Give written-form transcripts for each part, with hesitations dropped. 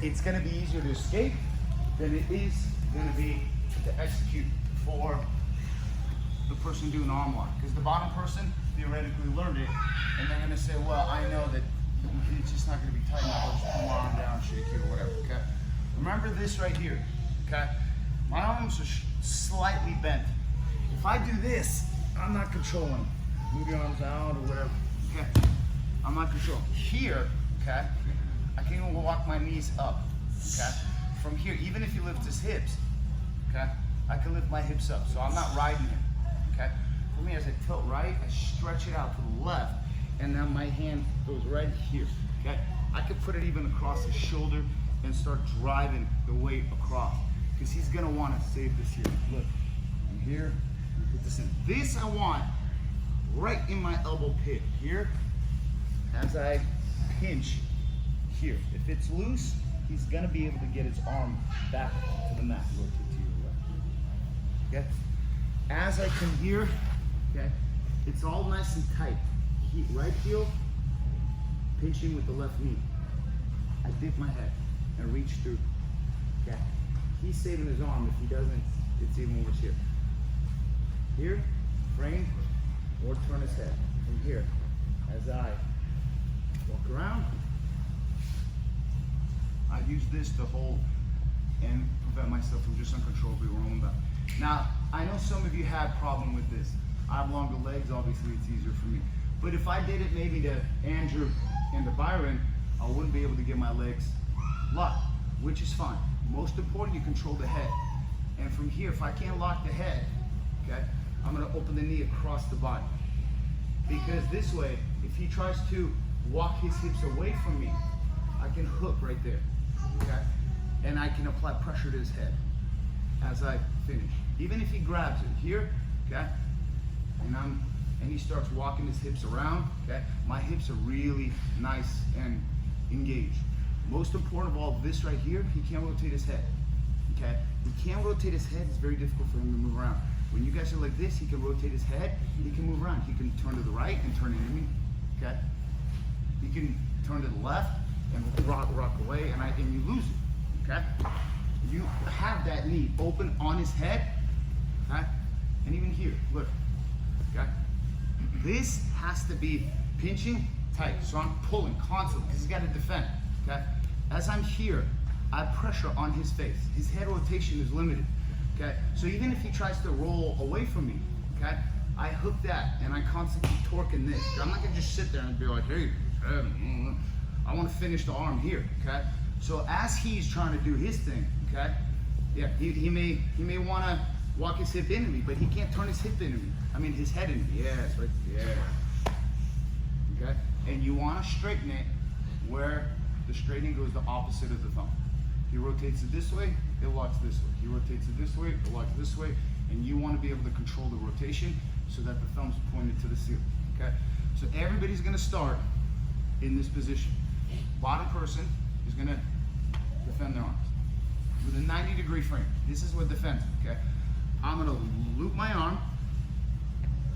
it's gonna be easier to escape than it is gonna be to execute for the person doing arm lock. Because the bottom person theoretically learned it, and they're gonna say, well, I know that it's just not gonna be tight enough, I'll just put my arm down, shake you, or whatever, okay? Remember this right here, okay? My arms are slightly bent. If I do this, I'm not controlling. Move your arms out or whatever, okay? I'm not controlling. Here, okay, I can even walk my knees up, okay? From here, even if he lifts his hips, okay, I can lift my hips up, so I'm not riding him, okay? For me, as I tilt right, I stretch it out to the left, and then my hand goes right here, okay? I could put it even across his shoulder and start driving the weight across, because he's gonna wanna save this here. Look, I'm here, put this in. This I want right in my elbow pit, here, as I pinch here. If it's loose, he's gonna be able to get his arm back to the mat. Rotate to your left. Okay? As I come here, okay, it's all nice and tight. Right heel, pinching with the left knee. I dip my head and reach through. Okay? He's saving his arm. If he doesn't, it's even worse here. Here, frame, or turn his head. From here, as I walk around, I use this to hold and prevent myself from just uncontrollably rolling back. Now, I know some of you have problem with this. I have longer legs, obviously it's easier for me. But if I did it maybe to Andrew and to Byron, I wouldn't be able to get my legs locked, which is fine. Most important, you control the head. And from here, if I can't lock the head, okay, I'm gonna open the knee across the body. Because this way, if he tries to walk his hips away from me, I can hook right there, okay? And I can apply pressure to his head as I finish. Even if he grabs it here, okay? And he starts walking his hips around, okay? My hips are really nice and engaged. Most important of all, this right here, he can't rotate his head, okay? He can't rotate his head, it's very difficult for him to move around. When you guys are like this, he can rotate his head, he can move around. He can turn to the right and turn into me, okay? He can turn to the left and rock away, and you lose it, okay? You have that knee open on his head, okay? And even here, look, okay? This has to be pinching tight, so I'm pulling constantly, because he's got to defend, okay? As I'm here, I have pressure on his face. His head rotation is limited, okay? So even if he tries to roll away from me, okay? I hook that, and I constantly torquing this. I'm not gonna just sit there and be like, hey, I wanna finish the arm here, okay? So as he's trying to do his thing, okay? Yeah, he may wanna walk his hip into me, but he can't turn his hip into me. I mean, his head into me, yes, right, yeah. Okay, and you wanna straighten it where the straightening goes the opposite of the thumb. He rotates it this way, it locks this way. He rotates it this way, it locks this way, and you wanna be able to control the rotation so that the thumb's pointed to the ceiling, okay? So everybody's gonna start in this position. Bottom person is gonna defend their arms with a 90-degree frame. This is what defends, okay? I'm gonna loop my arm,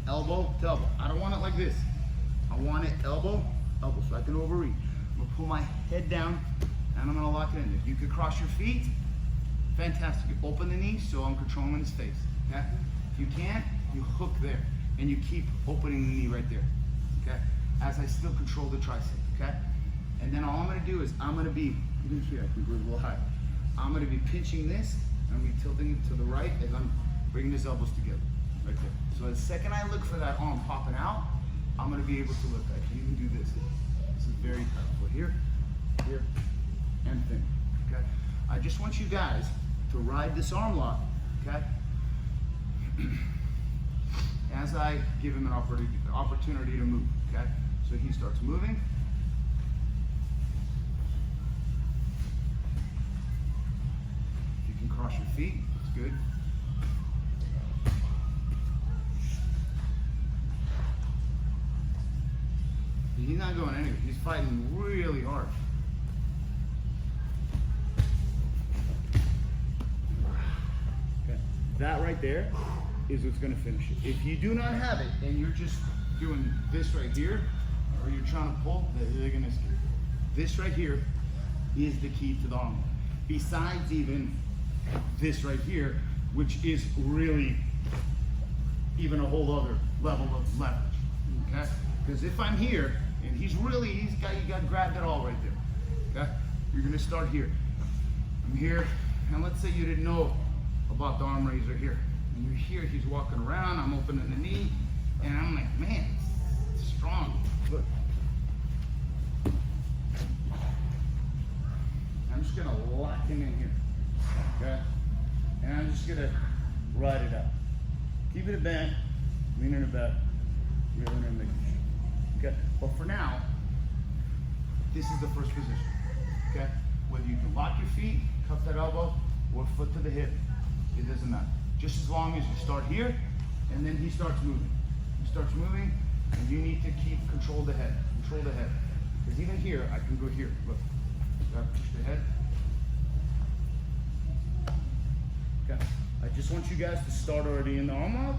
elbow to elbow. I don't want it like this. I want it elbow, elbow, so I can overreach. I'm gonna pull my head down, and I'm gonna lock it in there. You could cross your feet, fantastic. You open the knee, so I'm controlling his face, okay? If you can't, you hook there, and you keep opening the knee right there, okay? As I still control the tricep, okay? And then all I'm gonna do is, I'm gonna be, even here, I can go a little higher. I'm gonna be pinching this, and I'm gonna be tilting it to the right as I'm bringing his elbows together, right there. So the second I look for that arm popping out, I'm gonna be able to look. I can even do this. This is very powerful. Here, here, and thin, okay? I just want you guys to ride this arm lock, okay? As I give him an opportunity to move, okay? So he starts moving. You can cross your feet, it's good. He's not going anywhere, he's fighting really hard. Okay. That right there is what's gonna finish it. If you do not have it and you're just doing this right here, or you're trying to pull, they're gonna escape. This right here is the key to the arm lock. Besides even this right here, which is really even a whole other level of leverage, okay? Because if I'm here, and you got to grab that all right there, okay? You're gonna start here. I'm here, and let's say you didn't know about the arm raiser here. And you're here, he's walking around, I'm opening the knee, and I'm like, man, it's strong, look. I'm just gonna lock him in here, okay? And I'm just gonna ride it out. Keep it bent, leaning it back, reeling and making sure. Okay, but for now, this is the first position, okay? Whether you can lock your feet, cuff that elbow, or foot to the hip, it doesn't matter. Just as long as you start here, and then he starts moving. He starts moving, and you need to keep control of the head, control the head. Because even here, I can go here, look. Push the head. Okay, I just want you guys to start already in the arm lock.